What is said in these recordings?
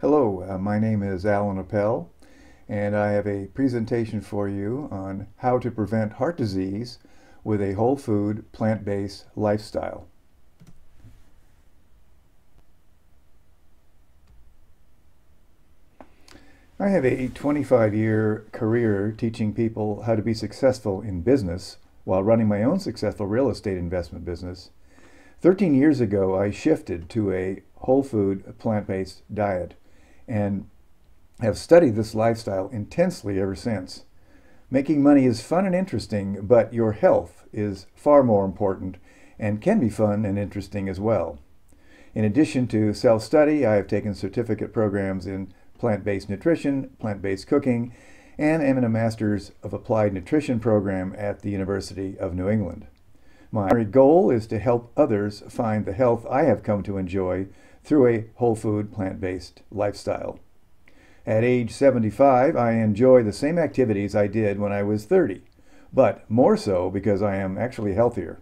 Hello, my name is Alan Appel, and I have a presentation for you on how to prevent heart disease with a whole food, plant-based lifestyle. I have a 25-year career teaching people how to be successful in business while running my own successful real estate investment business. 13 years ago, I shifted to a whole food, plant-based diet and have studied this lifestyle intensely ever since. Making money is fun and interesting, but your health is far more important and can be fun and interesting as well. In addition to self-study, I have taken certificate programs in plant-based nutrition, plant-based cooking, and am in a Master's of Applied Nutrition program at the University of New England. My primary goal is to help others find the health I have come to enjoy through a whole food, plant-based lifestyle. At age 75, I enjoy the same activities I did when I was 30, but more so because I am actually healthier.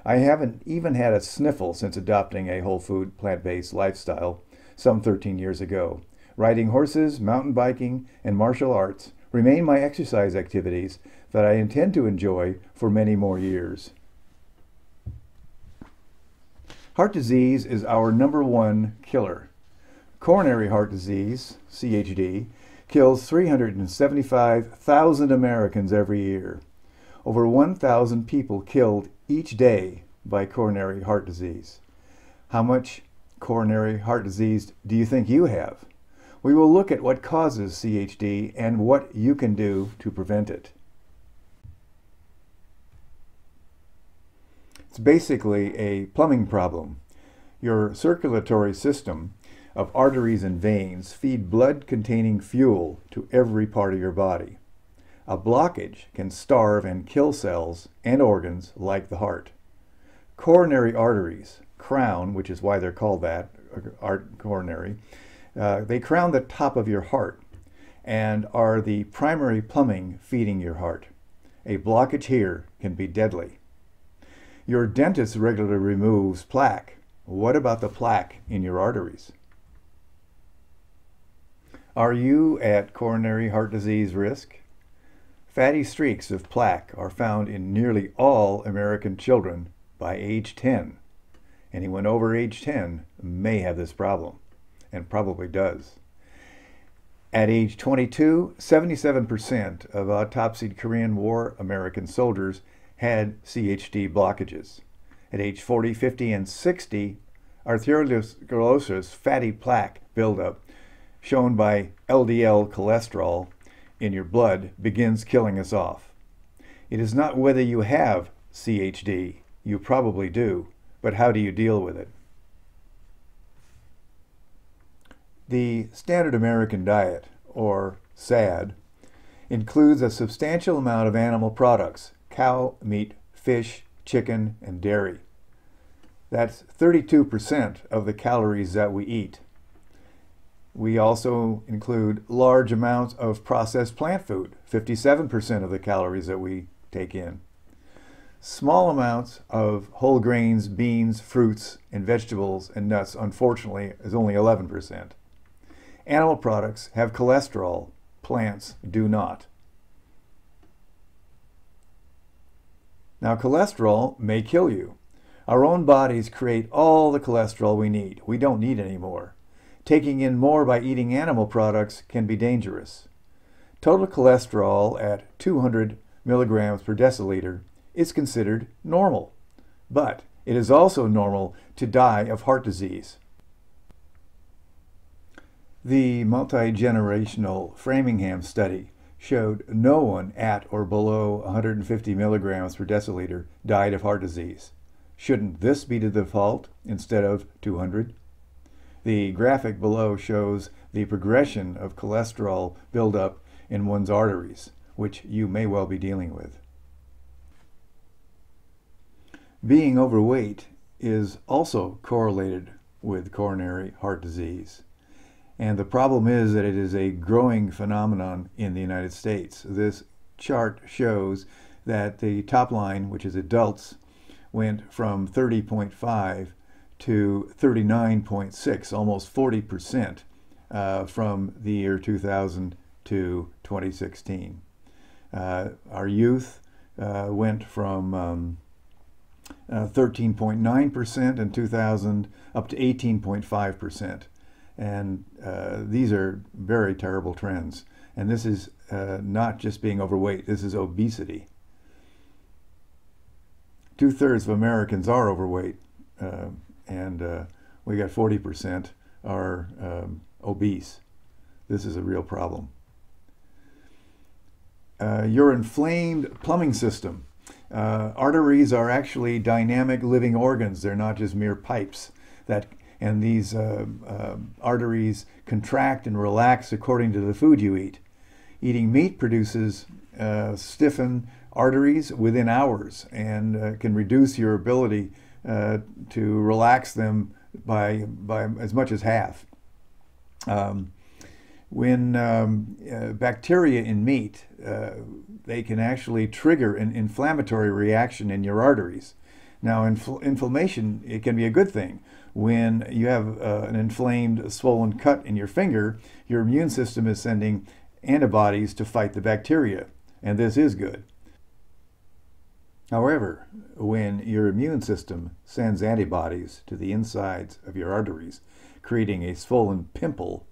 I haven't even had a sniffle since adopting a whole food, plant-based lifestyle some 13 years ago. Riding horses, mountain biking, and martial arts remain my exercise activities that I intend to enjoy for many more years. Heart disease is our #1 killer. Coronary heart disease, CHD, kills 375,000 Americans every year. Over 1,000 people killed each day by coronary heart disease. How much coronary heart disease do you think you have? We will look at what causes CHD and what you can do to prevent it. It's basically a plumbing problem. Your circulatory system of arteries and veins feed blood-containing fuel to every part of your body. A blockage can starve and kill cells and organs like the heart. Coronary arteries crown, which is why they're called that, coronary, they crown the top of your heart and are the primary plumbing feeding your heart. A blockage here can be deadly. Your dentist regularly removes plaque. What about the plaque in your arteries? Are you at coronary heart disease risk? Fatty streaks of plaque are found in nearly all American children by age 10. Anyone over age 10 may have this problem, and probably does. At age 22, 77% of autopsied Korean War American soldiers had CHD blockages. At age 40, 50, and 60, arteriosclerosis, fatty plaque buildup, shown by LDL cholesterol in your blood, begins killing us off. It is not whether you have CHD, you probably do, but how do you deal with it? The standard American diet, or SAD, includes a substantial amount of animal products: cow meat, fish, chicken, and dairy. That's 32% of the calories that we eat. We also include large amounts of processed plant food, 57% of the calories that we take in. Small amounts of whole grains, beans, fruits, and vegetables and nuts, unfortunately, is only 11%. Animal products have cholesterol, plants do not. Now, cholesterol may kill you. Our own bodies create all the cholesterol we need. We don't need any more. Taking in more by eating animal products can be dangerous. Total cholesterol at 200 milligrams per deciliter is considered normal, but it is also normal to die of heart disease. The multi-generational Framingham study showed no one at or below 150 milligrams per deciliter died of heart disease. Shouldn't this be the default instead of 200? The graphic below shows the progression of cholesterol buildup in one's arteries, which you may well be dealing with. Being overweight is also correlated with coronary heart disease. And the problem is that it is a growing phenomenon in the United States. This chart shows that the top line, which is adults, went from 30.5 to 39.6, almost 40% from the year 2000 to 2016. Our youth went from 13.9% in 2000 up to 18.5%. And these are very terrible trends. And this is not just being overweight, this is obesity. 2/3 of Americans are overweight, and we got 40% are obese. This is a real problem. Your inflamed plumbing system. Arteries are actually dynamic living organs. They're not just mere pipes. And these arteries contract and relax according to the food you eat. Eating meat produces stiffen arteries within hours and can reduce your ability to relax them by as much as half. When bacteria in meat, they can actually trigger an inflammatory reaction in your arteries. Now, inflammation, it can be a good thing. When you have an inflamed, swollen cut in your finger, your immune system is sending antibodies to fight the bacteria, and this is good. However, when your immune system sends antibodies to the insides of your arteries, creating a swollen pimple,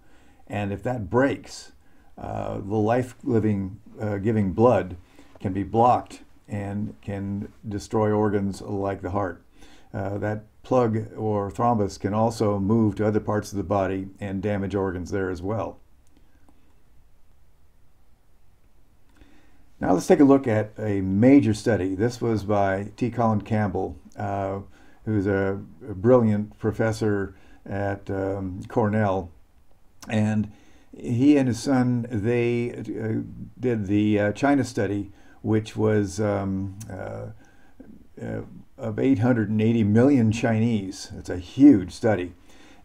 and if that breaks, the life-giving blood can be blocked and can destroy organs like the heart. That plug or thrombus can also move to other parts of the body and damage organs there as well. Now let's take a look at a major study. This was by T. Colin Campbell, who's a brilliant professor at Cornell. And he and his son, they did the China study, which was of 880 million Chinese. It's a huge study.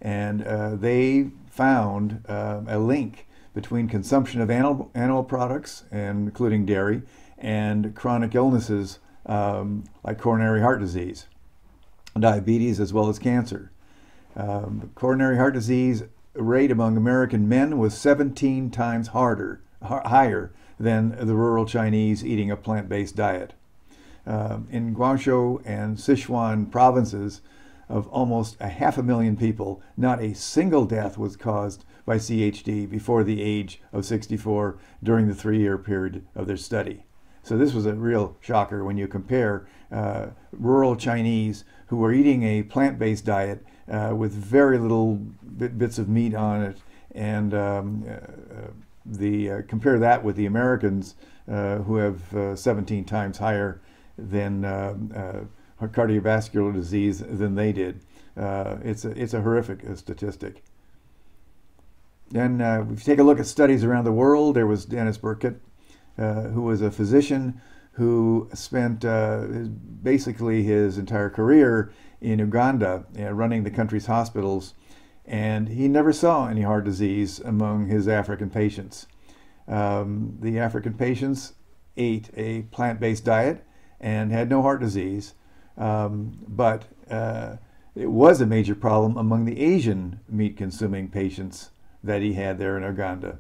And they found a link between consumption of animal products, including dairy, and chronic illnesses like coronary heart disease, diabetes, as well as cancer. Coronary heart disease rate among American men was 17 times higher than the rural Chinese eating a plant-based diet. In Guangzhou and Sichuan provinces, of almost 500,000 people, not a single death was caused by CHD before the age of 64 during the 3-year period of their study. So this was a real shocker when you compare rural Chinese who were eating a plant-based diet with very little bits of meat on it, and compare that with the Americans who have 17 times higher than cardiovascular disease than they did. It's a horrific statistic. Then if you take a look at studies around the world, there was Dennis Burkitt, who was a physician who spent basically his entire career in Uganda running the country's hospitals, and he never saw any heart disease among his African patients. The African patients ate a plant-based diet and had no heart disease, but it was a major problem among the Asian meat-consuming patients that he had there in Uganda.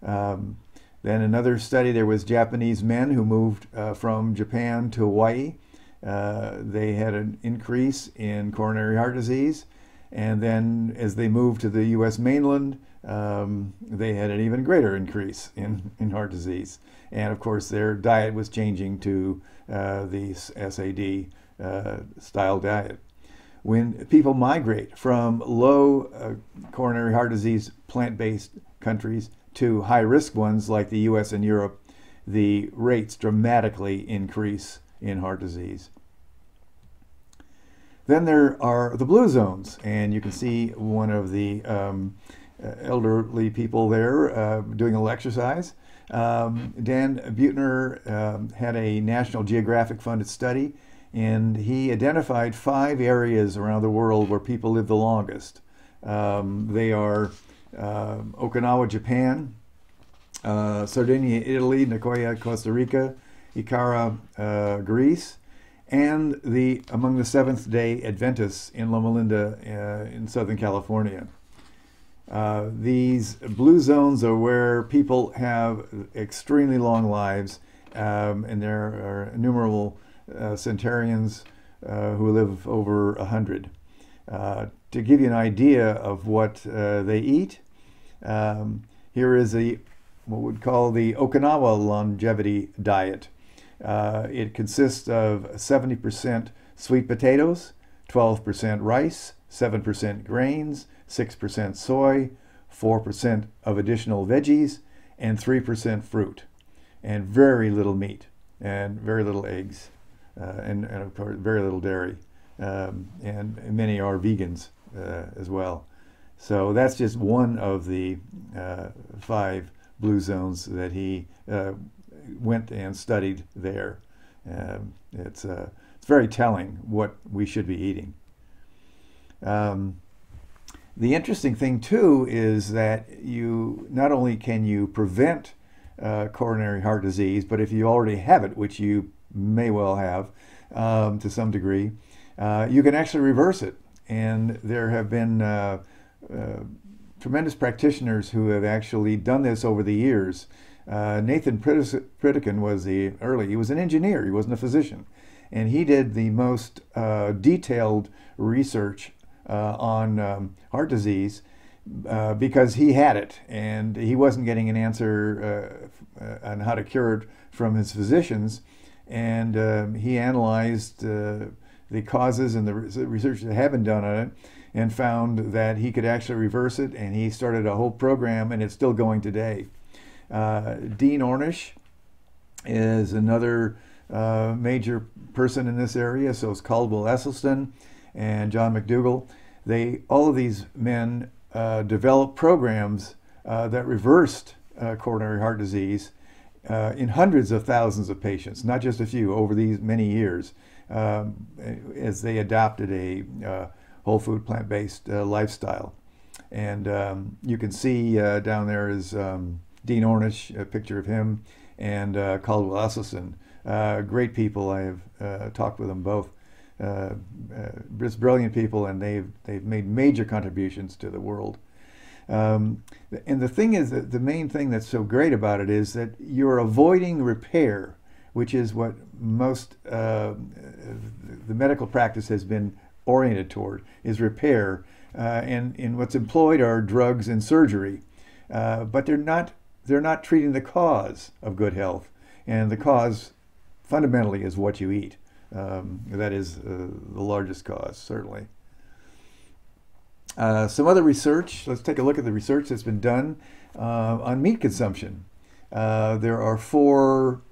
Then another study, there was Japanese men who moved from Japan to Hawaii. They had an increase in coronary heart disease, and then as they moved to the U.S. mainland, they had an even greater increase in heart disease. And of course, their diet was changing to the SAD style diet. When people migrate from low coronary heart disease plant-based countries to high-risk ones like the US and Europe, the rates dramatically increase in heart disease. Then there are the blue zones, and you can see one of the elderly people there doing a little exercise. Dan Buettner had a National Geographic funded study, and he identified 5 areas around the world where people live the longest. They are Okinawa, Japan, Sardinia, Italy, Nicoya, Costa Rica, Ikara, Greece, and among the Seventh-day Adventists in Loma Linda in Southern California. These blue zones are where people have extremely long lives, and there are innumerable centenarians who live over 100. To give you an idea of what they eat, here is what we'd call the Okinawa longevity diet. It consists of 70% sweet potatoes, 12% rice, 7% grains, 6% soy, 4% of additional veggies, and 3% fruit, and very little meat, and very little eggs, and of course very little dairy, and many are vegans as well. So that's just one of the 5 blue zones that he went and studied there. It's very telling what we should be eating. The interesting thing too is that you not only can you prevent coronary heart disease, but if you already have it, which you may well have to some degree, you can actually reverse it. And there have been tremendous practitioners who have actually done this over the years. Nathan Pritikin was he was an engineer, he wasn't a physician. And he did the most detailed research on heart disease because he had it and he wasn't getting an answer on how to cure it from his physicians. And he analyzed the causes and the research that had been done on it and found that he could actually reverse it, and he started a whole program, and it's still going today. Dean Ornish is another major person in this area, so is Caldwell Esselstyn and John McDougall. All of these men developed programs that reversed coronary heart disease in hundreds of thousands of patients, not just a few, over these many years, as they adopted a whole food, plant-based lifestyle. And you can see down there is Dean Ornish, a picture of him, and Caldwell Esselstyn. Great people. I have talked with them both. Just brilliant people, and they've made major contributions to the world. And the thing is that the main thing that's so great about it is that you're avoiding repair, which is what most the medical practice has been oriented toward, is repair. And what's employed are drugs and surgery, but they're not treating the cause of good health, and the cause fundamentally is what you eat. That is the largest cause, certainly. Some other research. Let's take a look at the research that's been done on meat consumption. There are 4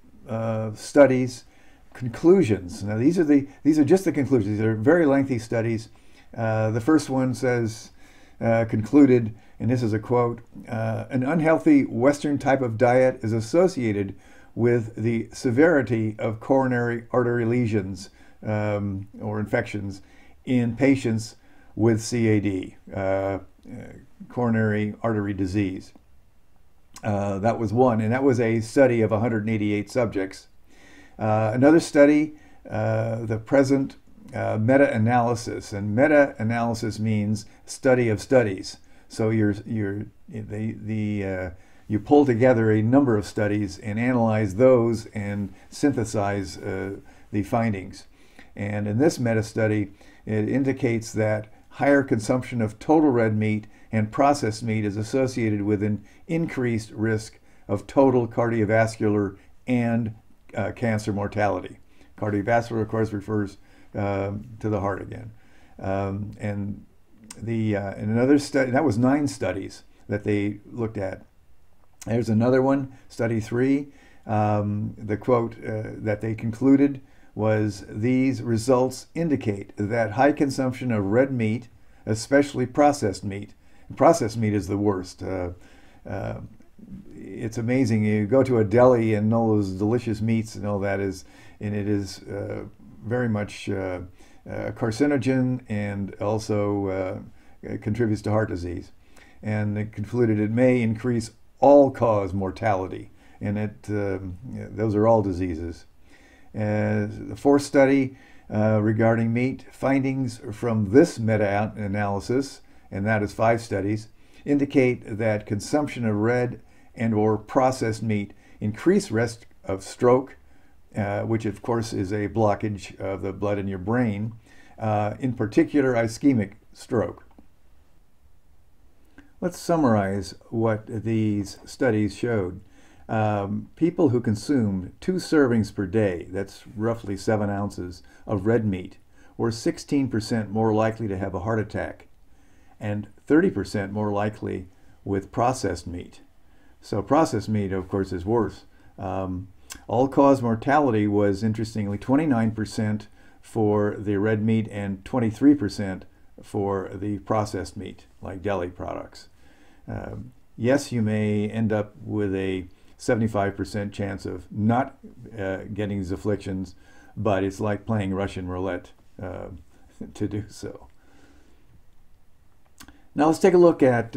studies, conclusions. Now these are just the conclusions. These are very lengthy studies. The first one says, concluded, and this is a quote, an unhealthy Western type of diet is associated with the severity of coronary artery lesions or infections in patients with CAD, coronary artery disease. That was one, and that was a study of 188 subjects. Another study, the present meta-analysis, and meta-analysis means study of studies. So you pull together a number of studies and analyze those and synthesize the findings. And in this meta-study, it indicates that higher consumption of total red meat and processed meat is associated with an increased risk of total cardiovascular and cancer mortality. Cardiovascular, of course, refers to the heart again. And in another study, that was 9 studies that they looked at. There's another one, study 3. The quote that they concluded was, these results indicate that high consumption of red meat, especially processed meat, and processed meat is the worst. It's amazing. You go to a deli and all those delicious meats and all that is, and it is very much carcinogen, and also contributes to heart disease. And they concluded it may increase all-cause mortality, and those are all diseases. The 4th study regarding meat, findings from this meta-analysis, and that is 5 studies, indicate that consumption of red and or processed meat increase risk of stroke, which of course is a blockage of the blood in your brain, in particular ischemic stroke. Let's summarize what these studies showed. People who consumed 2 servings per day, that's roughly 7 ounces, of red meat, were 16% more likely to have a heart attack and 30% more likely with processed meat. So processed meat, of course, is worse. All-cause mortality was, interestingly, 29% for the red meat and 23% for the processed meat, like deli products. Yes, you may end up with a 75% chance of not getting these afflictions, but it's like playing Russian roulette to do so. Now let's take a look at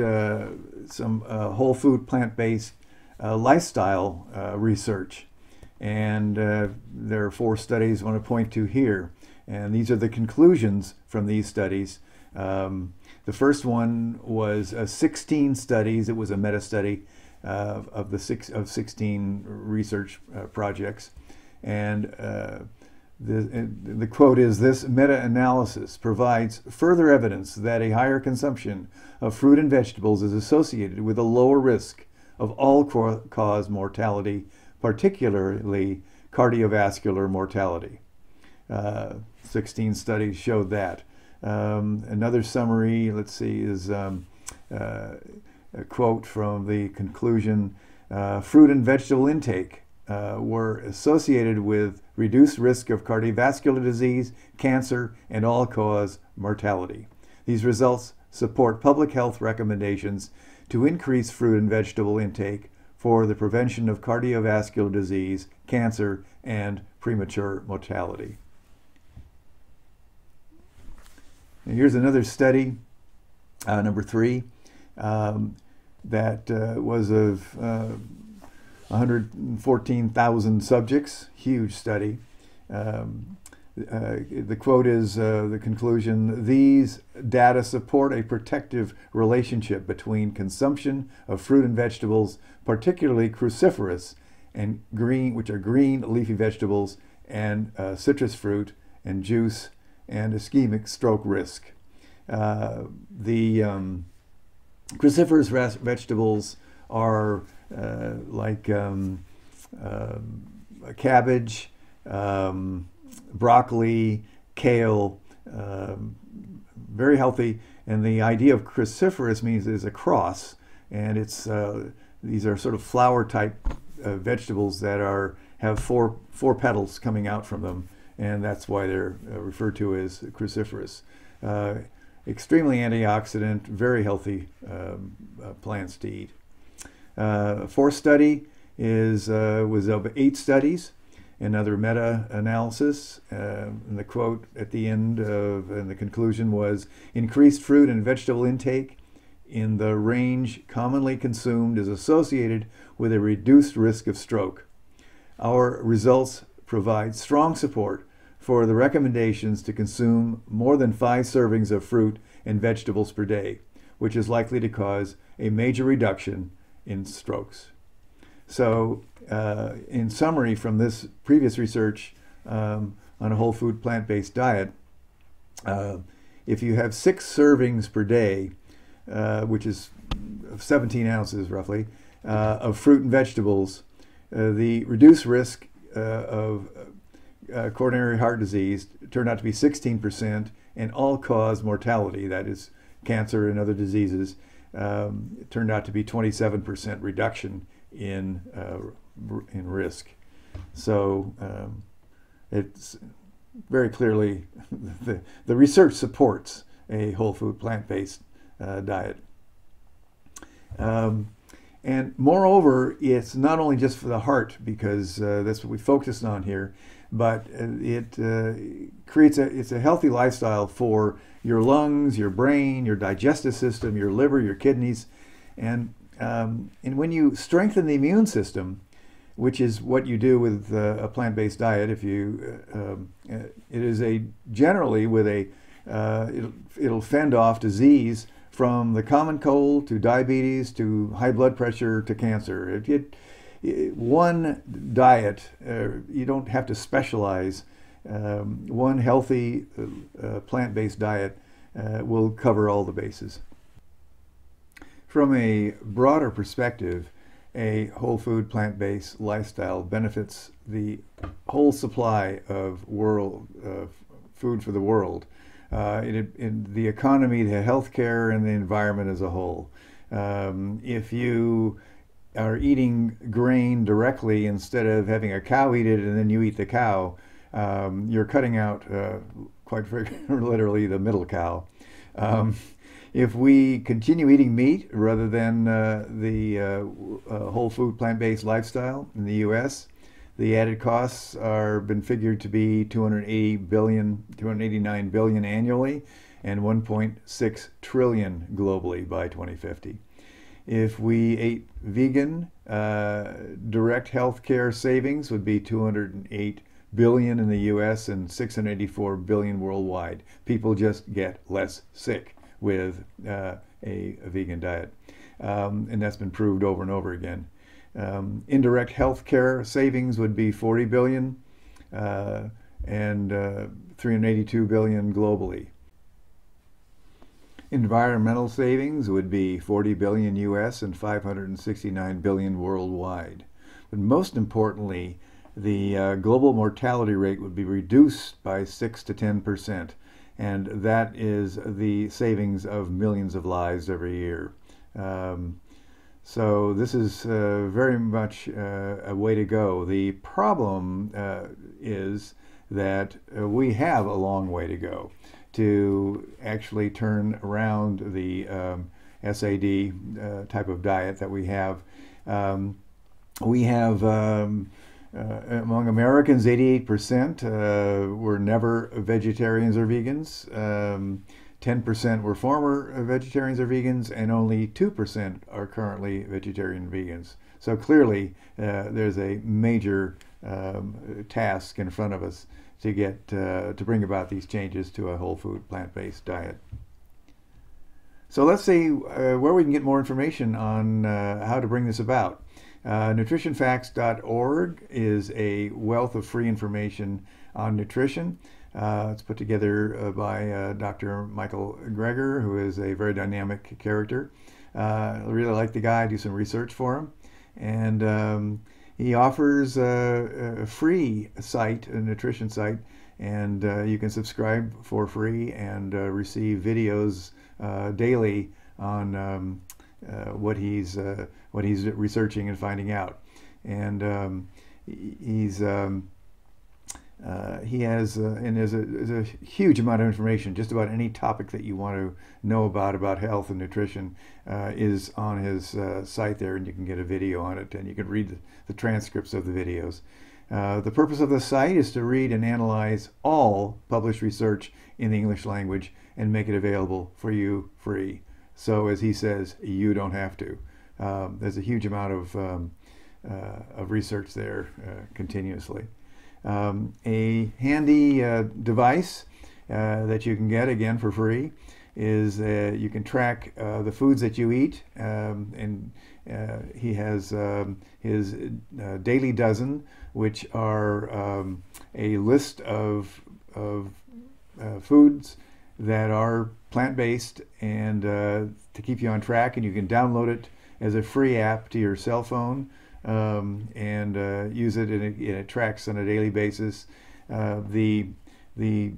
some whole food, plant-based lifestyle research. And there are 4 studies I want to point to here. And these are the conclusions from these studies. The first one was 16 studies. It was a meta-study of 16 research projects. And the quote is, "This meta-analysis provides further evidence that a higher consumption of fruit and vegetables is associated with a lower risk of all-cause mortality, particularly cardiovascular mortality." 16 studies showed that. Another summary, let's see, is a quote from the conclusion: "Fruit and vegetable intake were associated with reduced risk of cardiovascular disease, cancer, and all-cause mortality. These results support public health recommendations to increase fruit and vegetable intake for the prevention of cardiovascular disease, cancer, and premature mortality." And here's another study, number 3, that was of 114,000 subjects, huge study. The quote is, the conclusion: "These data support a protective relationship between consumption of fruit and vegetables, particularly cruciferous and green, which are green leafy vegetables, and citrus fruit and juice, and ischemic stroke risk." The cruciferous vegetables are like cabbage, broccoli, kale, very healthy. And the idea of cruciferous means is a cross, and it's these are sort of flower type vegetables that have four petals coming out from them, and that's why they're referred to as cruciferous. Extremely antioxidant, very healthy plants to eat. Fourth study was of 8 studies, another meta-analysis, and the quote at the end and the conclusion was, "Increased fruit and vegetable intake in the range commonly consumed is associated with a reduced risk of stroke. Our results provide strong support for the recommendations to consume more than 5 servings of fruit and vegetables per day, which is likely to cause a major reduction in strokes." So in summary from this previous research on a whole food plant-based diet, if you have 6 servings per day, which is 17 ounces roughly, of fruit and vegetables, the reduced risk of coronary heart disease turned out to be 16%, and all-cause mortality, that is cancer and other diseases, turned out to be 27% reduction in risk. So it's very clearly the research supports a whole food plant-based diet. And moreover, it's not only just for the heart, because that's what we focused on here, but it creates it's a healthy lifestyle for your lungs, your brain, your digestive system, your liver, your kidneys. And when you strengthen the immune system, which is what you do with a plant-based diet, if you it is generally with it'll fend off disease from the common cold to diabetes to high blood pressure to cancer. One diet, you don't have to specialize. One healthy plant-based diet will cover all the bases. From a broader perspective, a whole food plant-based lifestyle benefits the whole supply of food for the world, in the economy, the healthcare, and the environment as a whole. If you are eating grain directly instead of having a cow eat it and then you eat the cow, you're cutting out, quite literally, the middle cow. If we continue eating meat rather than the whole food plant-based lifestyle in the U.S., the added costs are been figured to be 289 billion annually and 1.6 trillion globally by 2050. If we ate vegan, direct healthcare savings would be 208 billion in the U.S. and 684 billion worldwide. People just get less sick with a vegan diet. And that's been proved over and over again. Indirect healthcare savings would be 40 billion and 382 billion globally. Environmental savings would be 40 billion US and 569 billion worldwide. But most importantly, the global mortality rate would be reduced by 6 to 10%. And that is the savings of millions of lives every year. So this is very much a way to go. The problem is that we have a long way to go to actually turn around the SAD type of diet that we have. Among Americans, 88% were never vegetarians or vegans. 10% were former vegetarians or vegans, and only 2% are currently vegetarian and vegans. So clearly, there's a major task in front of us to get to bring about these changes to a whole food plant-based diet. So let's see where we can get more information on how to bring this about. Nutritionfacts.org is a wealth of free information on nutrition. It's put together by Dr. Michael Greger, who is a very dynamic character. I really like the guy. I do some research for him. And he offers a free site, a nutrition site, and you can subscribe for free and receive videos daily on what he's researching and finding out. And he has and there's a huge amount of information. Just about any topic that you want to know about health and nutrition is on his site there, and you can get a video on it, and you can read the transcripts of the videos. The purpose of the site is to read and analyze all published research in the English language and make it available for you free. So as he says, you don't have to. There's a huge amount of research there continuously. A handy device that you can get, again, for free is you can track the foods that you eat. And he has his Daily Dozen, which are a list of foods that are plant-based and to keep you on track, and you can download it as a free app to your cell phone and use it, and it tracks on a daily basis. The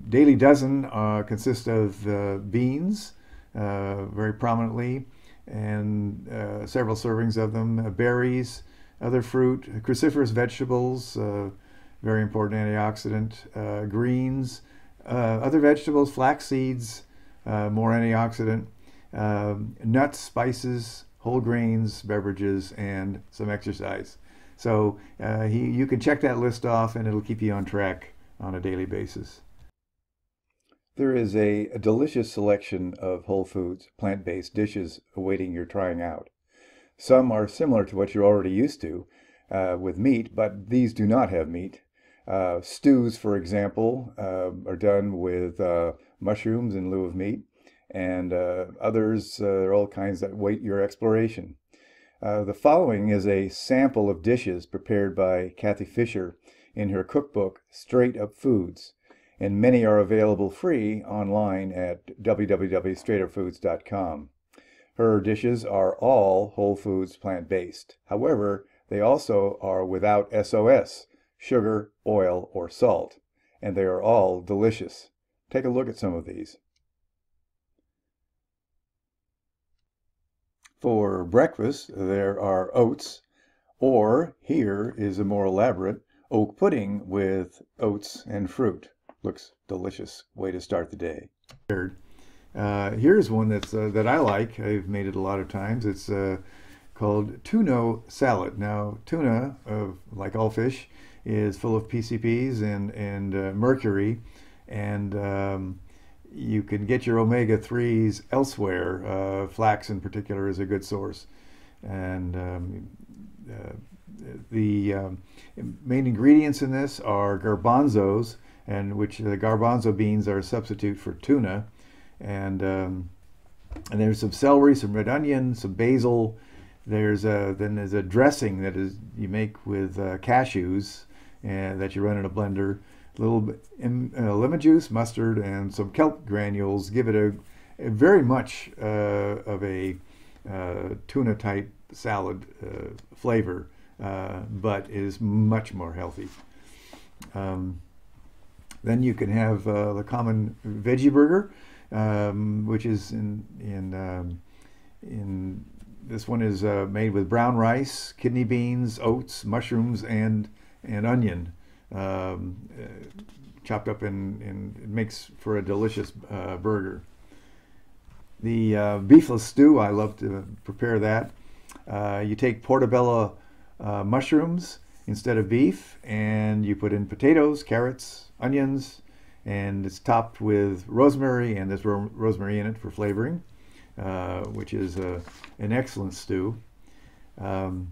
Daily Dozen consists of beans very prominently, and several servings of them, berries, other fruit, cruciferous vegetables, very important antioxidant, greens, other vegetables, flax seeds, more antioxidant, nuts, spices, whole grains, beverages, and some exercise. So you can check that list off, and it'll keep you on track on a daily basis. There is a delicious selection of whole foods, plant-based dishes awaiting your trying out. Some are similar to what you're already used to with meat, but these do not have meat. Stews, for example, are done with mushrooms in lieu of meat. and others are all kinds that wait your exploration. The following is a sample of dishes prepared by Kathy Fisher in her cookbook, Straight Up Foods, and many are available free online at www.straightupfoods.com. Her dishes are all whole foods plant-based. However, they also are without SOS, sugar, oil, or salt, and they are all delicious. Take a look at some of these. For breakfast, there are oats, or here is a more elaborate oat pudding with oats and fruit. Looks delicious. Way to start the day. Here's one that I like. I've made it a lot of times. It's called tuna salad. Now, tuna, like all fish, is full of PCBs and mercury, and you can get your omega-3s elsewhere. Flax in particular is a good source. And the main ingredients in this are garbanzos, and which the garbanzo beans are a substitute for tuna. And there's some celery, some red onion, some basil. Then there's a dressing that you make with cashews and that you run in a blender. A little bit lemon juice, mustard, and some kelp granules give it a very much of a tuna type salad flavor, but is much more healthy. Then you can have the common veggie burger, which is in this one is made with brown rice, kidney beans, oats, mushrooms, and onion. Chopped up and it makes for a delicious burger. The beefless stew, I love to prepare that. You take portobello mushrooms instead of beef, and you put in potatoes, carrots, onions, and it's topped with rosemary, and there's rosemary in it for flavoring, which is an excellent stew. And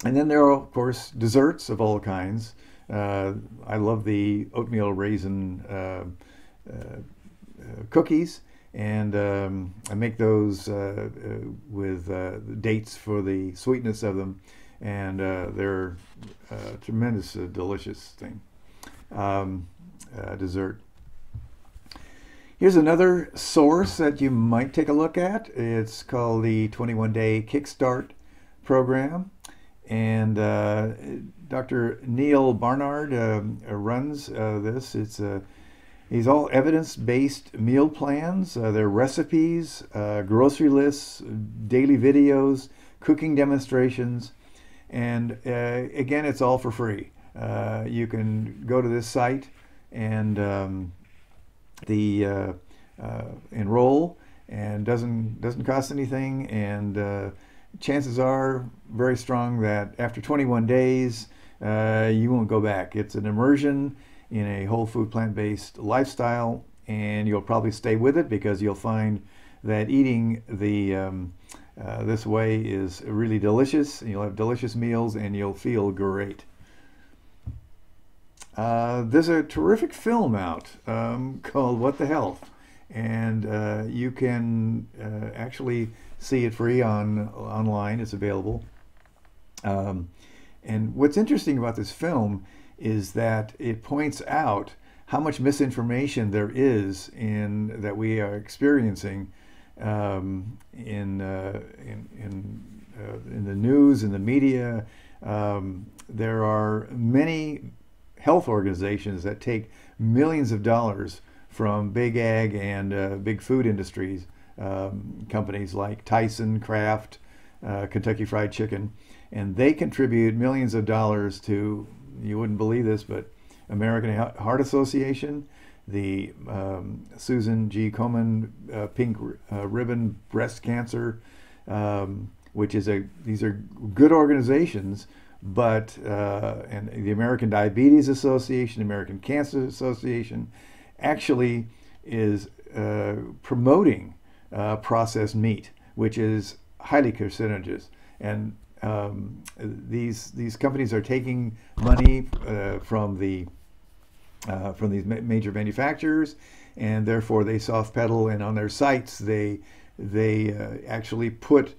then there are, of course, desserts of all kinds. I love the oatmeal raisin cookies, and I make those with dates for the sweetness of them, and they're a tremendous, delicious thing. Dessert. Here's another source that you might take a look at. It's called the 21-Day Kickstart Program. And Dr. Neil Barnard runs this. These all evidence-based meal plans. They're recipes, grocery lists, daily videos, cooking demonstrations, and again, it's all for free. You can go to this site and enroll, and doesn't cost anything, and chances are very strong that after 21 days you won't go back. It's an immersion in a whole food plant-based lifestyle, and you'll probably stay with it because you'll find that eating this way is really delicious, and you'll have delicious meals and you'll feel great. There's a terrific film out called What the Health, and you can actually see it free online. It's available. And what's interesting about this film is that it points out how much misinformation there is that we are experiencing in the news, in the media. There are many health organizations that take millions of dollars from big ag and big food industries, companies like Tyson, Kraft, Kentucky Fried Chicken, and they contribute millions of dollars to, you wouldn't believe this, but American Heart Association, the Susan G. Komen Pink Ribbon Breast Cancer, which is these are good organizations, but and the American Diabetes Association, American Cancer Association, actually is promoting processed meat, which is highly carcinogenous, and these companies are taking money from the from these major manufacturers, and therefore they soft pedal, and on their sites they actually put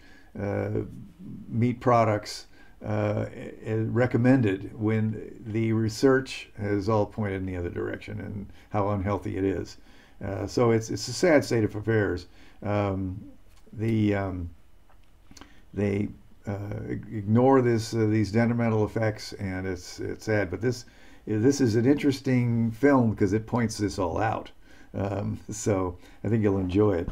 meat products recommended when the research has all pointed in the other direction and how unhealthy it is. So it's a sad state of affairs. They ignore these detrimental effects, and it's sad. But this is an interesting film because it points this all out. So I think you'll enjoy it.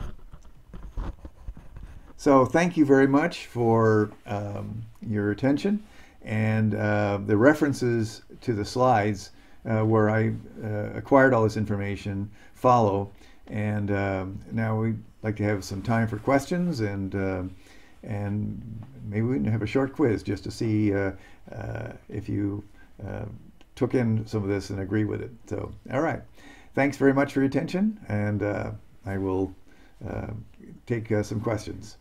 So thank you very much for your attention, and the references to the slides where I acquired all this information follow. And now we'd like to have some time for questions, and maybe we can have a short quiz just to see if you took in some of this and agree with it. So, all right. Thanks very much for your attention, and I will take some questions.